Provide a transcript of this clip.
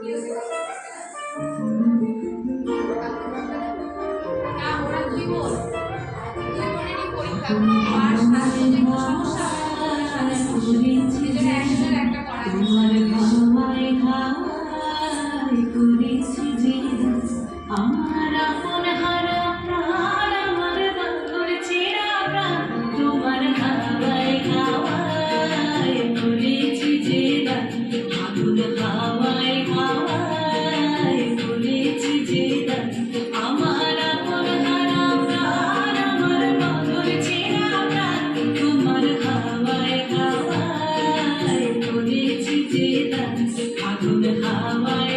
ওরা দুই বোন, দুই বোনেরই পরীক্ষা, আর সাজগোজের একটু সমস্যা হয়, সেজন্য একজনের একটা করা আমার আপন হারা প্রাণ, আমার বন্ধুর চেরা প্রাণ, তোমার হাওয়ায় হাওয়ায় করেছি যে দান, আগুন হাওয়ায় হাওয়ায় করেছি যে দান, আমার আপন হারা প্রাণ, আমার বন্ধুর চেরা প্রাণ, তোমার হাওয়ায় হাওয়ায় করেছি যে দান, আগুন হাওয়ায়